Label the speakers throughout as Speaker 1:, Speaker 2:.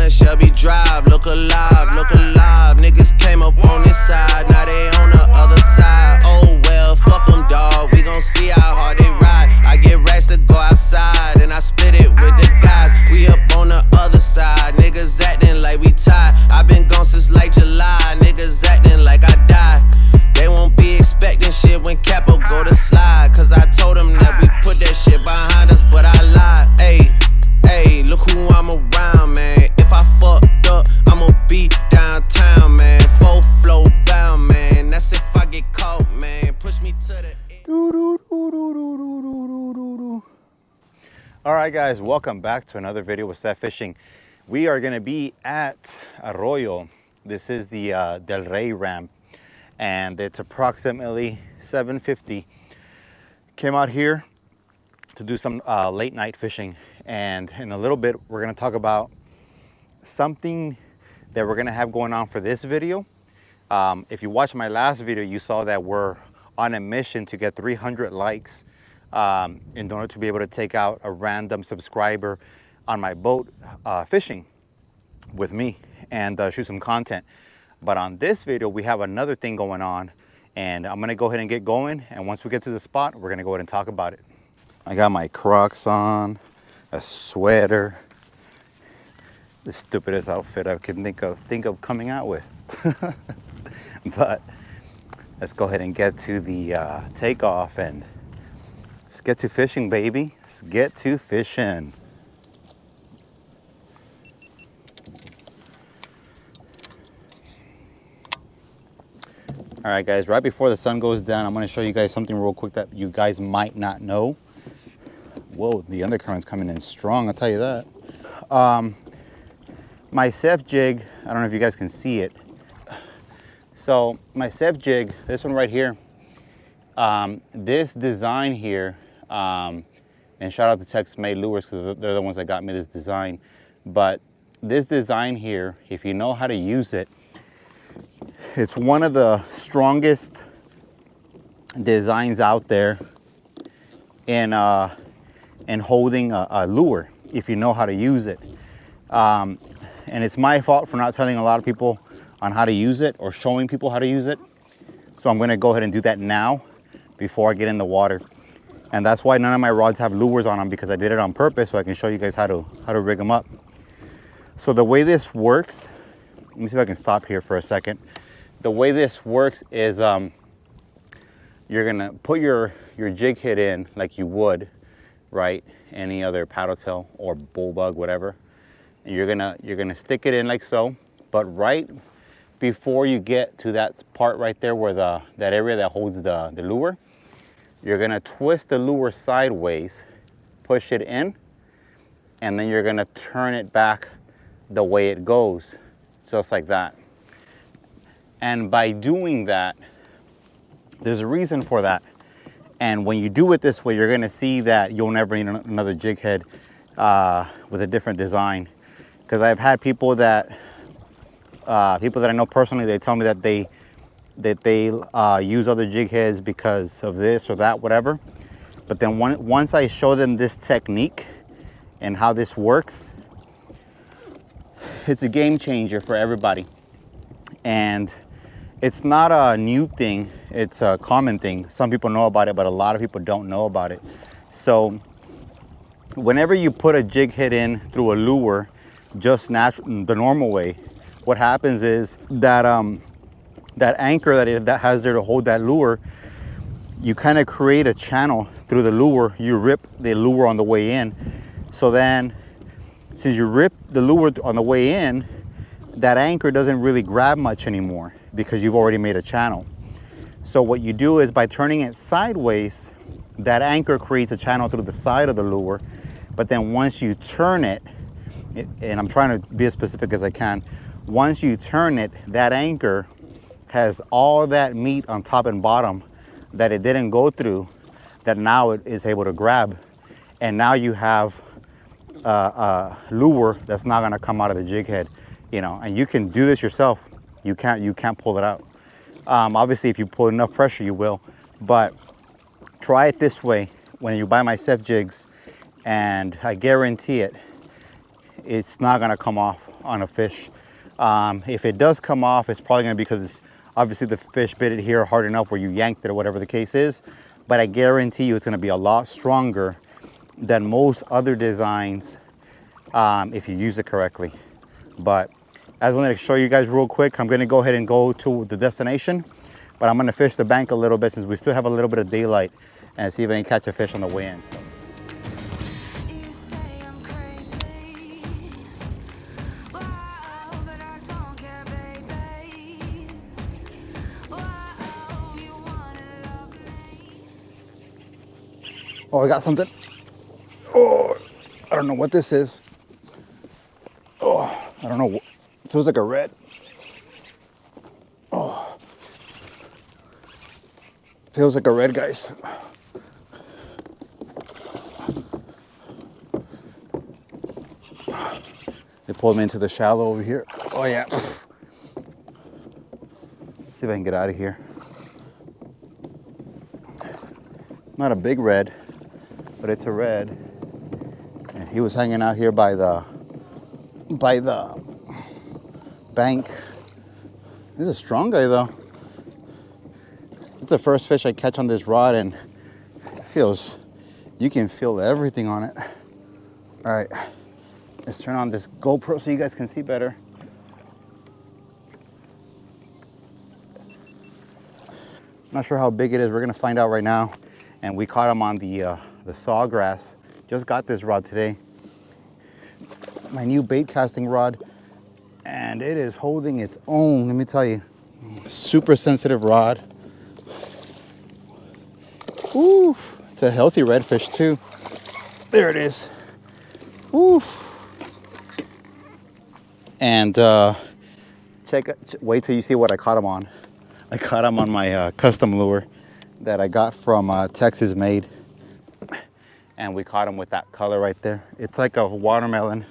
Speaker 1: Atlanta, Shelby Drive. Look alive, look alive. Niggas came up on this side, now they on the other side. Oh well, fuck them, dawg. We gon' see how hard they ride. I get racks to go outside, and I split it with the guys. We up on the other side, niggas acting like we tied. I been gone since like July, niggas acting like I died. They won't be expecting shit when Capo go to slide. Cause I told them that we put that shit behind us, but I lied. Hey, look who I'm around, man. If I fucked up, I'ma be downtown, man. Full flow bound, man. That's if I get caught, man. Push me to the end.
Speaker 2: All right, guys, welcome back to another video with Seth Fishing. We are gonna be at Arroyo. This is the Del Rey ramp, and it's approximately 7:50. Came out here to do some late night fishing, and in a little bit we're going to talk about something that we're going to have going on for this video. If you watched my last video, you saw that we're on a mission to get 300 likes in order to be able to take out a random subscriber on my boat fishing with me and shoot some content. But on this video we have another thing going on, and I'm going to go ahead and get going, and once we get to the spot we're going to go ahead and talk about it. I got my Crocs on, a sweater, the stupidest outfit I can think of coming out with. But let's go ahead and get to the takeoff, and let's get to fishing, baby. Let's get to fishing. All right, guys, right before the sun goes down, I'm going to show you guys something real quick that you guys might not know. Whoa, the undercurrent's coming in strong, I'll tell you that. My Seth jig, I don't know if you guys can see it. So my Seth jig, this one right here, this design here, and shout out to Tex Made Lures because they're the ones that got me this design. But this design here, if you know how to use it, it's one of the strongest designs out there in holding a lure, if you know how to use it. And it's my fault for not telling a lot of people on how to use it or showing people how to use it. So I'm gonna go ahead and do that now before I get in the water. And that's why none of my rods have lures on them, because I did it on purpose so I can show you guys how to rig them up. So the way this works, let me see if I can stop here for a second. The way this works is you're gonna put your jig head in like you would, right, any other paddle tail or bull bug, whatever. And you're gonna stick it in like so, but right before you get to that part right there where that area that holds the lure, you're gonna twist the lure sideways, push it in, and then you're gonna turn it back the way it goes, just like that. And by doing that, there's a reason for that. And when you do it this way, you're gonna see that you'll never need another jig head with a different design. Because I've had people that I know personally, they tell me that they use other jig heads because of this or that, whatever. But then once I show them this technique and how this works, it's a game changer for everybody. And it's not a new thing, it's a common thing. Some people know about it, but a lot of people don't know about it. So whenever you put a jig head in through a lure, just the normal way, what happens is that that anchor that has there to hold that lure, you kind of create a channel through the lure. You rip the lure on the way in. So then, since you rip the lure on the way in, that anchor doesn't really grab much anymore because you've already made a channel. So what you do is by turning it sideways, that anchor creates a channel through the side of the lure. But then once you turn it, and I'm trying to be as specific as I can, once you turn it, that anchor has all that meat on top and bottom that it didn't go through, that now it is able to grab. And now you have a lure that's not gonna come out of the jig head, you know, and you can do this yourself. You can't pull it out. Obviously, if you put enough pressure, you will, but try it this way when you buy my Seth jigs, and I guarantee it, it's not gonna come off on a fish. If it does come off, it's probably gonna be because obviously the fish bit it here hard enough where you yanked it or whatever the case is. But I guarantee you it's gonna be a lot stronger than most other designs if you use it correctly. But I just wanted to show you guys real quick. I'm gonna go ahead and go to the destination, but I'm gonna fish the bank a little bit since we still have a little bit of daylight and see if I can catch a fish on the way in. So. Oh, I got something. Oh, I don't know what this is. Oh, I don't know. It feels like a red. Oh, feels like a red, guys. They pulled me into the shallow over here. Oh yeah. Let's see if I can get out of here. Not a big red, but it's a red. And he was hanging out here by the bank. He's a strong guy though. It's the first fish I catch on this rod, and it feels, you can feel everything on it. All right, let's turn on this GoPro so you guys can see better. Not sure how big it is. We're gonna find out right now. And we caught him on the Sawgrass. Just got this rod today. My new bait casting rod, and it is holding its own, let me tell you. Super sensitive rod. Ooh, it's a healthy redfish too. There it is. Ooh. And wait till you see what I caught him on. I caught him on my custom lure that I got from Texas Made. And we caught him with that color right there. It's like a watermelon.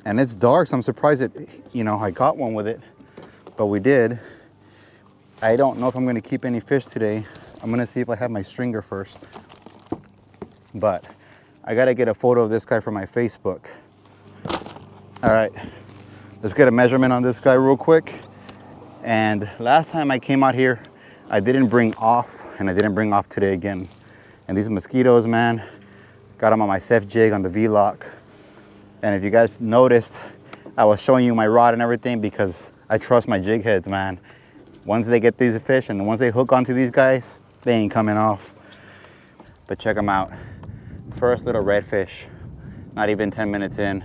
Speaker 2: And it's dark, so I'm surprised that, I got one with it. But we did. I don't know if I'm gonna keep any fish today. I'm gonna see if I have my stringer first. But I gotta get a photo of this guy for my Facebook. All right, let's get a measurement on this guy real quick. And last time I came out here, I didn't bring off, and I didn't bring off today again. And these mosquitoes, man, got them on my Seth jig on the V-Lock. And if you guys noticed, I was showing you my rod and everything because I trust my jig heads, man. Once they get these fish and once they hook onto these guys, they ain't coming off. But check them out. First little redfish, not even 10 minutes in,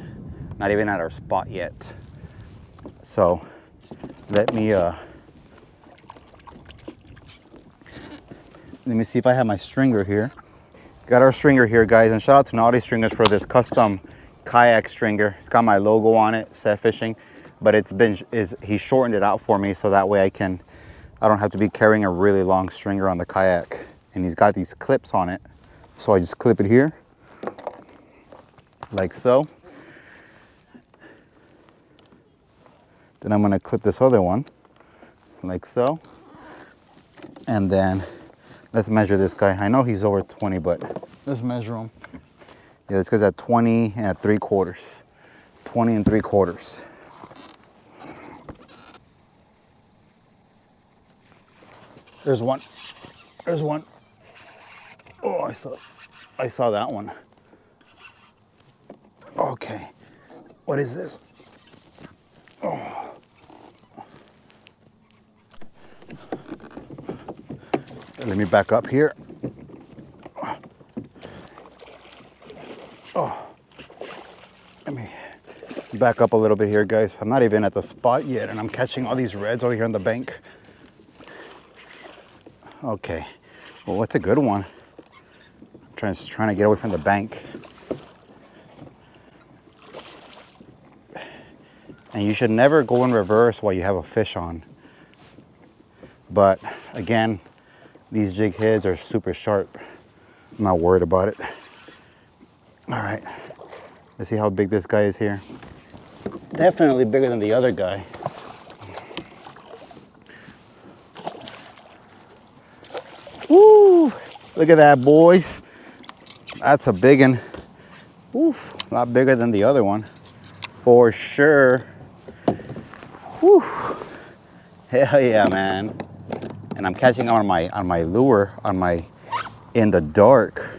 Speaker 2: not even at our spot yet. So let me see if I have my stringer here. Got our stringer here, guys, and shout out to Naughty Stringers for this custom Kayak stringer. It's got my logo on it, Seth Fishing, but he shortened it out for me so that way I don't have to be carrying a really long stringer on the Kayak. And he's got these clips on it, so I just clip it here, like so. Then I'm gonna clip this other one, like so. And then let's measure this guy. I know he's over 20, but let's measure him. Yeah, this guy's at 20 and 3/4. 20 and 3/4. There's one. There's one. Oh, I saw that one. Okay. What is this? Oh. Let me back up here. Oh, let me back up a little bit here, guys. I'm not even at the spot yet, and I'm catching all these reds over here on the bank. Okay, well, what's a good one? I'm trying to get away from the bank. And you should never go in reverse while you have a fish on. But again, these jig heads are super sharp. I'm not worried about it. All right, let's see how big this guy is here. Definitely bigger than the other guy. Woo, look at that, boys. That's a big one. Oof, a lot bigger than the other one. for sure. Whew. Hell yeah, man. And I'm catching on my lure, in the dark.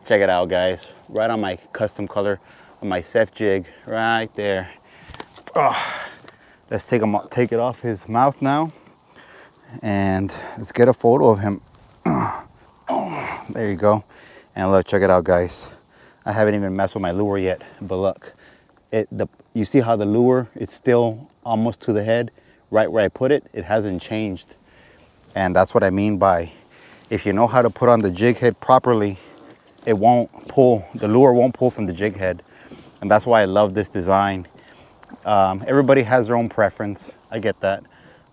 Speaker 2: Check it out, guys. Right on my custom color on my Seth jig, right there. Oh, let's take it off his mouth now, and let's get a photo of him. Oh, there you go. And look, check it out, guys. I haven't even messed with my lure yet, but look, you see how the lure, it's still almost to the head, right where I put it. It hasn't changed, and that's what I mean by, if you know how to put on the jig head properly, it won't pull. The lure won't pull from the jig head, and that's why I love this design. Everybody has their own preference. I get that,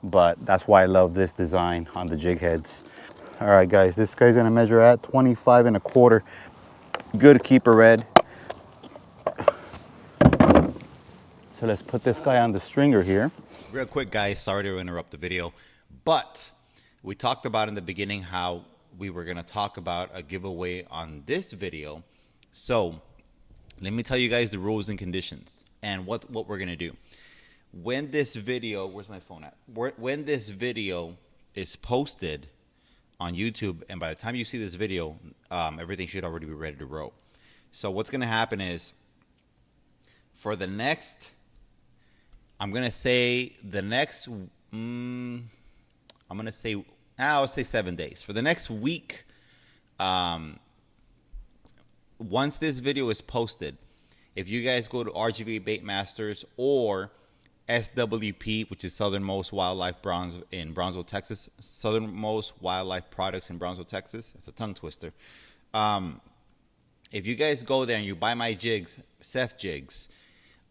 Speaker 2: but that's why I love this design on the jig heads. All right, guys, this guy's gonna measure at 25 1/4. Good keeper red. So let's put this guy on the stringer here.
Speaker 3: Real quick, guys, sorry to interrupt the video, but we talked about in the beginning how we were gonna talk about a giveaway on this video. So let me tell you guys the rules and conditions and what we're gonna do. When this video, where's my phone at? When this video is posted on YouTube, and by the time you see this video, everything should already be ready to roll. So what's gonna happen is, for the next, I'm gonna say the next, I'll say 7 days. For the next week, once this video is posted, if you guys go to RGV Bait Masters or SWP, which is Southernmost Wildlife in Brownsville, Texas. Southernmost Wildlife Products in Brownsville, Texas. It's a tongue twister. If you guys go there and you buy my jigs, Seth jigs,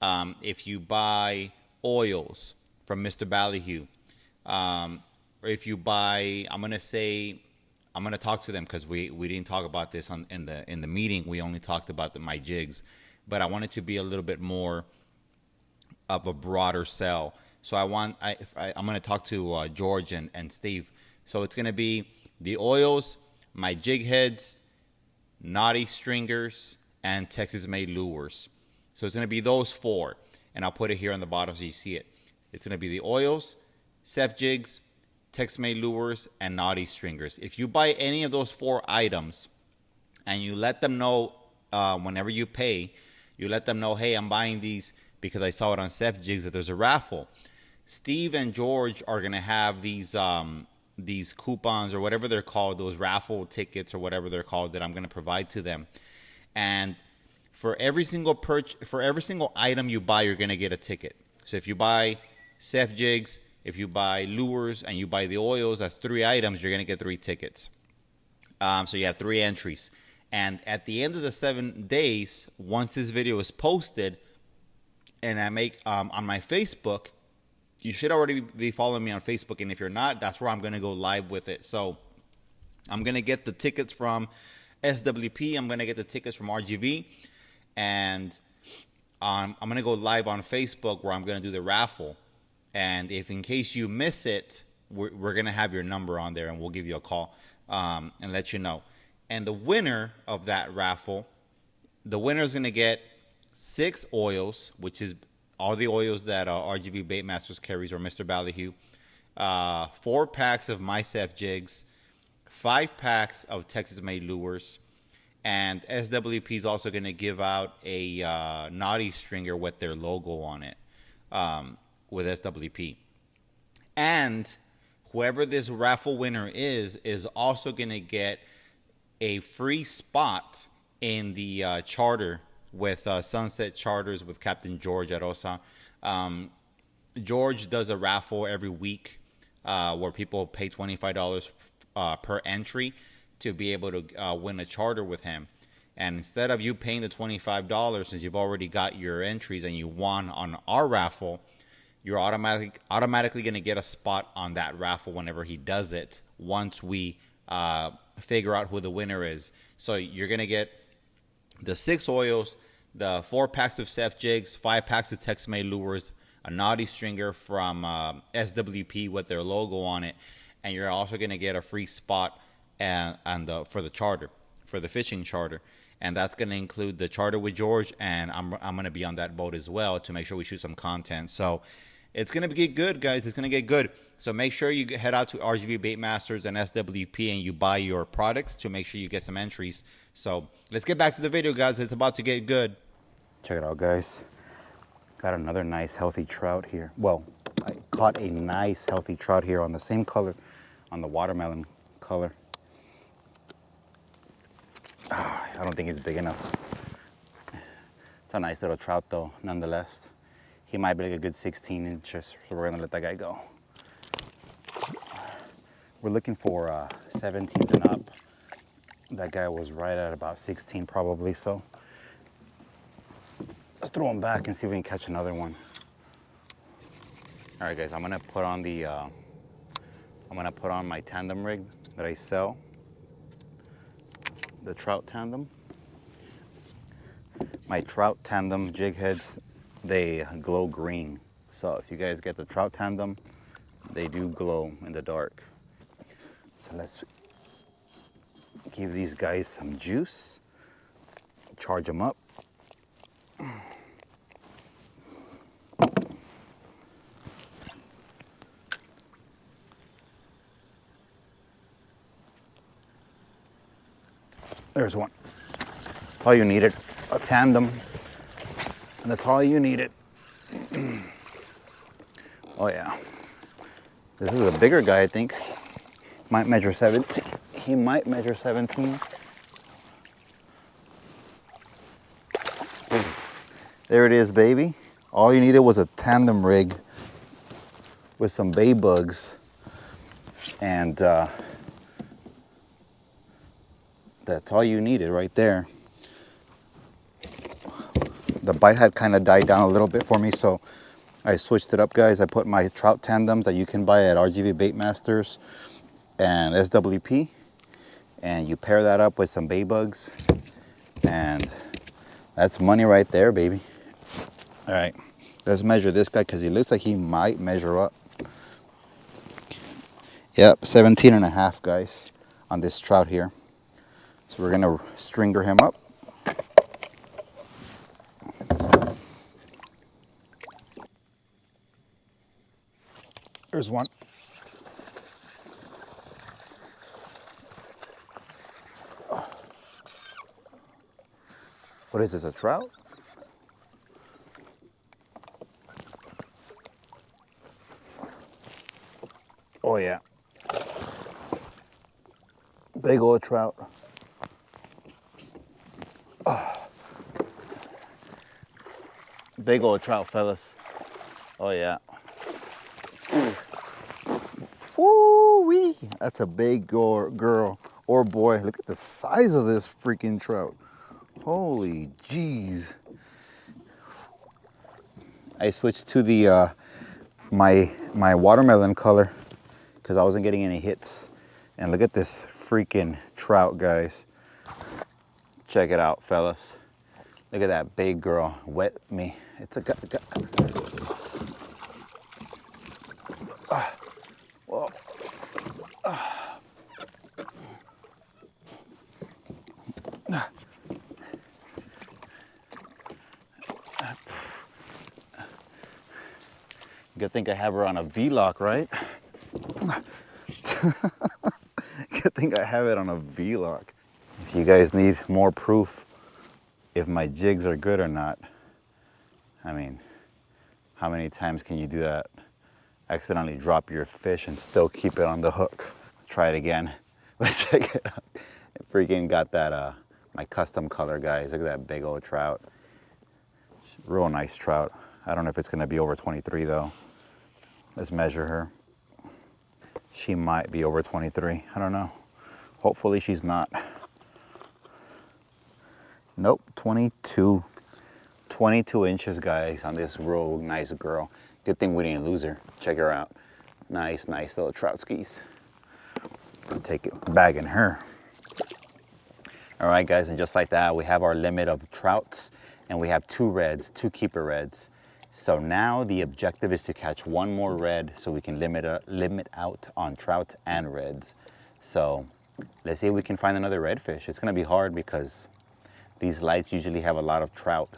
Speaker 3: if you buy oils from Mr. Ballyhue, or if you buy, I'm gonna talk to them because we didn't talk about this in the meeting. We only talked about my jigs, but I want it to be a little bit more of a broader sell. So I'm going to talk to George and Steve. So it's going to be the oils, my jig heads, knotty stringers, and Texas-made lures. So it's going to be those 4, and I'll put it here on the bottom so you see it. It's going to be the oils, Seth jigs, Texas-made lures, and knotty stringers. If you buy any of those 4 items and you let them know whenever you pay, you let them know, hey, I'm buying these because I saw it on Seth Jigs that there's a raffle. Steve and George are gonna have these coupons or whatever they're called, those raffle tickets or whatever they're called, that I'm gonna provide to them. And for every single item you buy, you're gonna get a ticket. So if you buy Seth Jigs, if you buy lures, and you buy the oils, that's 3 items. You're gonna get 3 tickets. So you have 3 entries. And at the end of the 7 days, once this video is posted, and I make on my Facebook, you should already be following me on Facebook. And if you're not, that's where I'm going to go live with it. So I'm going to get the tickets from SWP. I'm going to get the tickets from RGV. And I'm going to go live on Facebook where I'm going to do the raffle. And if in case you miss it, we're going to have your number on there and we'll give you a call and let you know. And the winner of that raffle, the winner is going to get 6 oils, which is all the oils that RGV Bait Masters carries or Mr. Ballyhue, 4 packs of my Seth jigs, 5 packs of Texas-made lures, and SWP is also going to give out a knotty stringer with their logo on it with SWP. And whoever this raffle winner is also going to get a free spot in the charter with Sunset Charters with Captain George Arosa. George does a raffle every week where people pay $25 per entry to be able to win a charter with him. And instead of you paying the $25, since you've already got your entries and you won on our raffle, you're automatically going to get a spot on that raffle whenever he does it once we figure out who the winner is. So you're going to get the 6 oils, the 4 packs of Seth jigs, 5 packs of Texas-made lures, a knotty stringer from SWP with their logo on it, and you're also going to get a free spot for the charter, for the fishing charter. and that's going to include the charter with George, and I'm going to be on that boat as well to make sure we shoot some content. So it's going to get good, guys. It's going to get good. So make sure you head out to RGV Baitmasters and SWP and you buy your products to make sure you get some entries. So let's get back to the video, guys. It's about to get good.
Speaker 2: Check it out, guys. Got another nice healthy trout here. Well, I caught a nice healthy trout here on the same color, on the watermelon color. I don't think it's big enough. It's a nice little trout though, nonetheless. He might be like a good 16 inches, so we're gonna let that guy go. We're looking for 17s and up. That guy was right at about 16 probably, so let's throw him back and see if we can catch another one. All right, guys, I'm gonna put on my tandem rig that I sell, the Trout tandem. My Trout tandem jig heads, they glow green. So if you guys get the Trout tandem, they do glow in the dark. So let's give these guys some juice, charge them up. There's one. That's all you needed, a tandem, and that's all you needed. Oh yeah. This is a bigger guy, I think. Might measure 17. He might measure 17. There it is, baby. All you needed was a tandem rig with some bay bugs, and that's all you needed right there. The bite had kind of died down a little bit for me, so I switched it up, guys. I put my Trout tandems that you can buy at RGV Baitmasters and SWP, and you pair that up with some bay bugs, and that's money right there, baby. All right, let's measure this guy because he looks like he might measure up. Yep, 17 and a half, guys, on this trout here. So we're gonna stringer him up. There's one. What is this, a trout? Oh yeah. Big old trout. Big old trout, fellas. Oh yeah. Woo-wee. That's a big girl or boy. Look at the size of this freaking trout. Holy jeez. I switched to the my watermelon color because I wasn't getting any hits. And look at this freaking trout, guys. Check it out, fellas. Look at that big girl. Wet me. It's a whoa. Good thing I have her on a V-lock, right? Good thing I have it on a V-lock. If you guys need more proof if my jigs are good or not, I mean, how many times can you do that? Accidentally drop your fish and still keep it on the hook. Try it again. Let's check it out. I freaking got that, my custom color, guys. Look at that big old trout. Real nice trout. I don't know if it's gonna be over 23 though. Let's measure her. She might be over 23, I don't know. Hopefully she's not. Nope, 22. 22 inches, guys, on this real nice girl. Good thing we didn't lose her. Check her out. Nice, nice little trout skis. Take it, bagging her. All right, guys, and just like that, we have our limit of trouts, and we have 2 reds, 2 keeper reds. So now the objective is to catch 1 more red so we can limit out on trouts and reds. So let's see if we can find another redfish. It's gonna be hard because These lights usually have a lot of trout,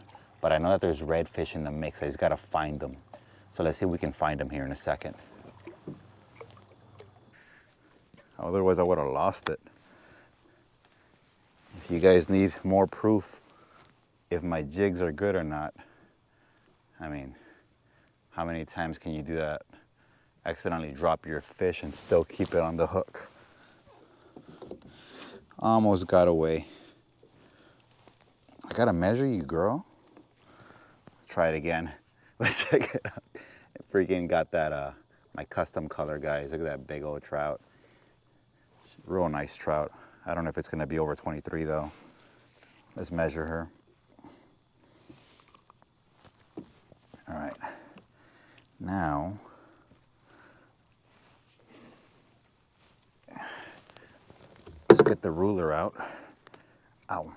Speaker 2: but I know that there's redfish in the mix. I just gotta find them. So let's see if we can find them here in a second. Otherwise I would have lost it. If you guys need more proof if my jigs are good or not, I mean, how many times can you do that? Accidentally drop your fish and still keep it on the hook. Almost got away. I gotta measure you, girl. Try it again. Let's check it out. Freaking got that, my custom color, guys. Look at that big old trout. Real nice trout. I don't know if it's gonna be over 23 though. Let's measure her. All right. Now, let's get the ruler out. Ow.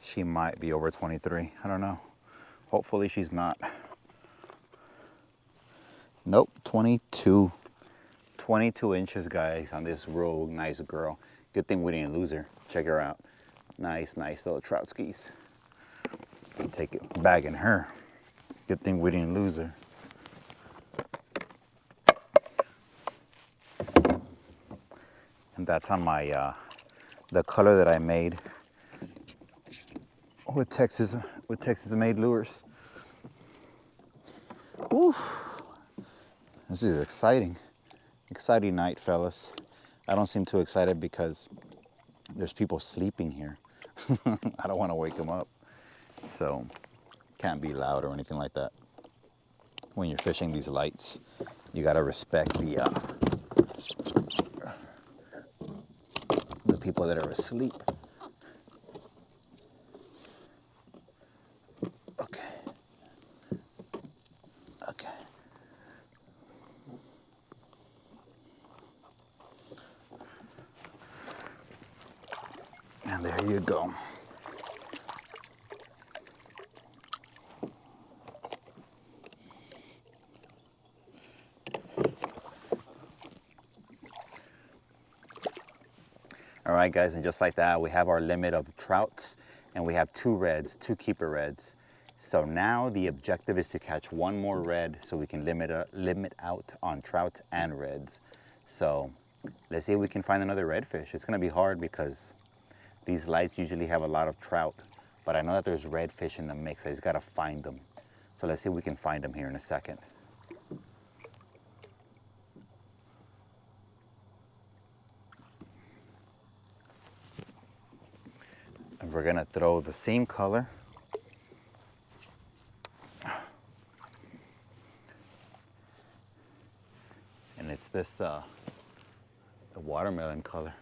Speaker 2: She might be over 23. I don't know. Hopefully she's not. Nope, 22. 22 inches, guys, on this real nice girl. Good thing we didn't lose her. Check her out. Nice little trout skis. Take it, bagging her. Good thing we didn't lose her. And that's on my, the color that I made with Texas made lures. Oof. This is exciting. Exciting night, fellas. I don't seem too excited because there's people sleeping here. I don't want to wake them up. So, can't be loud or anything like that. When you're fishing these lights, you gotta respect the people that are asleep. Okay. Okay. And there you go. All right, guys, and just like that, we have our limit of trouts, and we have 2 reds, 2 keeper reds. So now the objective is to catch 1 more red so we can limit out on trout and reds. So let's see if we can find another redfish. It's gonna be hard because these lights usually have a lot of trout, but I know that there's redfish in the mix. I just gotta find them. So let's see if we can find them here in a second. And we're gonna throw the same color. And it's this, the watermelon color.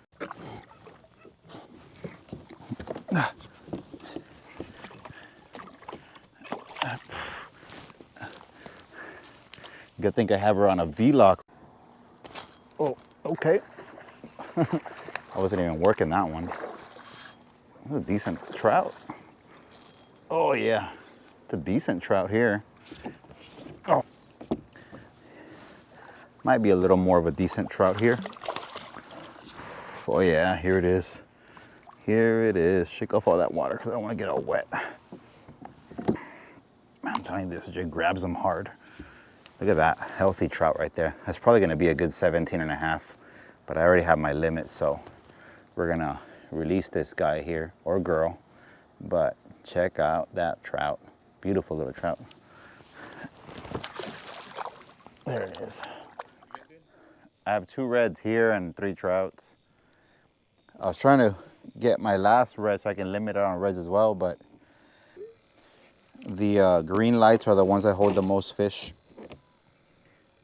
Speaker 2: Good thing I have her on a V-lock. Oh, okay. I wasn't even working that one. That's a decent trout. Oh yeah, it's a decent trout here. Oh, might be a little more of a decent trout here. Oh yeah, here it is. Here it is. Shake off all that water because I don't want to get all wet. Man, I'm telling you, this jig grabs them hard. Look at that healthy trout right there. That's probably going to be a good 17.5, but I already have my limit, so we're going to release this guy here, or girl. But check out that trout. Beautiful little trout. There it is. I have 2 reds here and 3 trouts. I was trying to get my last red so I can limit it on reds as well, but the green lights are the ones that hold the most fish.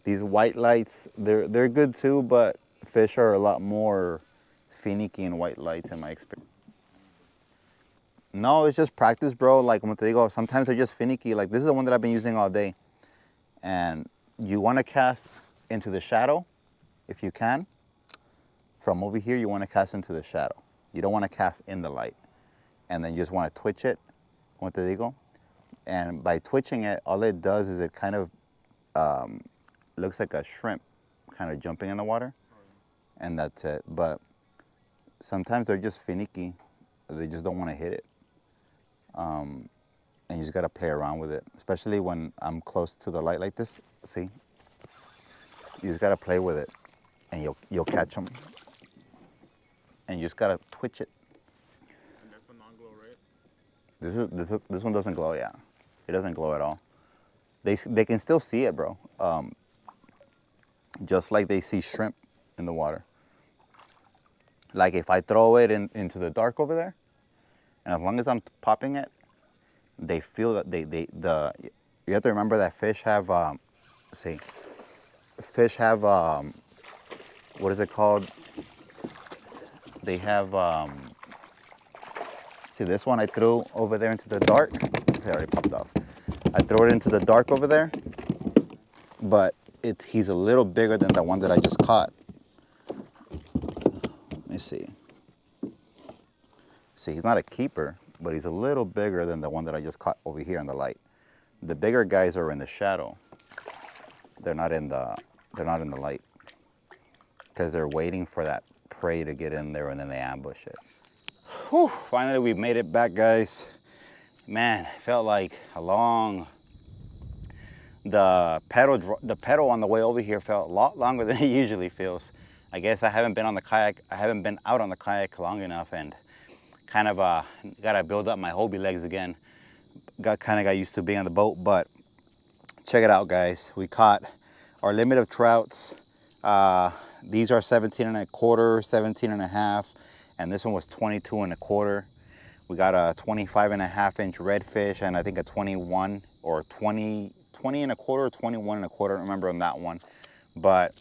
Speaker 2: These white lights, they're good too, but fish are a lot more finicky in white lights in my experience. No, it's just practice, bro. Like, como te digo, sometimes they're just finicky. Like, this is the one that I've been using all day. And you want to cast into the shadow, if you can. From over here, you want to cast into the shadow. You don't want to cast in the light. And then you just want to twitch it, como te digo. And by twitching it, all it does is it kind of looks like a shrimp kind of jumping in the water, and that's it. But sometimes they're just finicky. They just don't want to hit it. And you just got to play around with it, especially when I'm close to the light like this. See? You just got to play with it, and you'll catch them. And you just got to twitch it.
Speaker 4: And that's a non-glow, right?
Speaker 2: This one doesn't glow, yeah. It doesn't glow at all. They can still see it, bro. Just like they see shrimp in the water. Like if I throw it into the dark over there, and as long as I'm popping it, they feel that you have to remember that fish have, fish have, what is it called? They have, see this one I threw over there into the dark. It already popped off. I threw it into the dark over there, but he's a little bigger than the one that I just caught. Let me see. See, he's not a keeper, but he's a little bigger than the one that I just caught over here in the light. The bigger guys are in the shadow. They're not in the light because they're waiting for that prey to get in there and then they ambush it. Whew, finally we made it back, guys. Man, it felt like a long, the pedal on the way over here felt a lot longer than it usually feels. I guess I haven't been out on the kayak long enough, and kind of gotta build up my Hobie legs again. Kind of got used to being on the boat, but check it out, guys. We caught our limit of trouts. These are 17 and a quarter, 17 and a half, and this one was 22 and a quarter. We got a 25 and a half inch redfish, and I think a 21 or 20 and a quarter, or 21 and a quarter. I don't remember on that one, but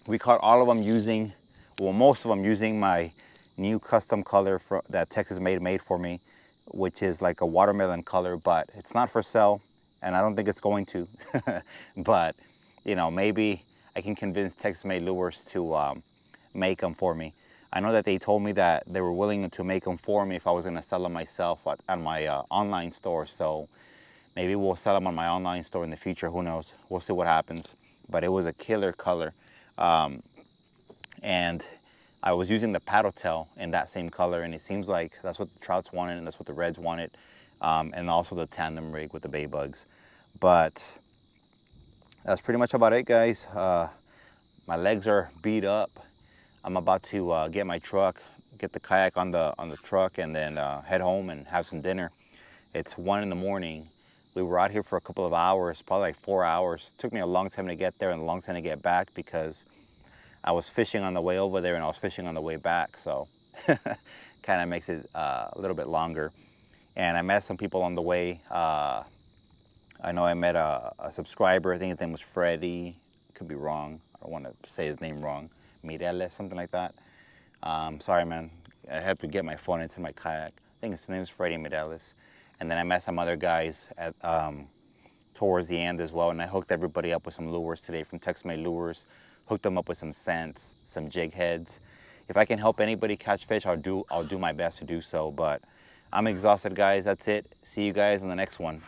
Speaker 2: we caught all of them using, well, most of them using my new custom color that Texas made for me, which is like a watermelon color, but it's not for sale, and I don't think it's going to. But you know, maybe I can convince Texas Made Lures to make them for me. I know that they told me that they were willing to make them for me if I was going to sell them myself on my online store. So maybe we'll sell them on my online store in the future. Who knows? We'll see what happens. But it was a killer color. And I was using the paddle tail in that same color, and it seems like that's what the trouts wanted, and that's what the reds wanted, and also the tandem rig with the bay bugs. But that's pretty much about it, guys. My legs are beat up. I'm about to get my truck, get the kayak on the truck, and then head home and have some dinner. It's 1 in the morning. We were out here for a couple of hours, probably like 4 hours. It took me a long time to get there and a long time to get back because I was fishing on the way over there and I was fishing on the way back. So kind of makes it a little bit longer. And I met some people on the way. I know I met a subscriber. I think his name was Freddie. Could be wrong. I don't want to say his name wrong. Mireles, something like that. Sorry, man. I have to get my phone into my kayak. I think his name is Freddie Mireles. And then I met some other guys at towards the end as well. And I hooked everybody up with some lures today from Texas Made Lures. Hooked them up with some scents, some jig heads. If I can help anybody catch fish, I'll do my best to do so. But I'm exhausted, guys. That's it. See you guys in the next one.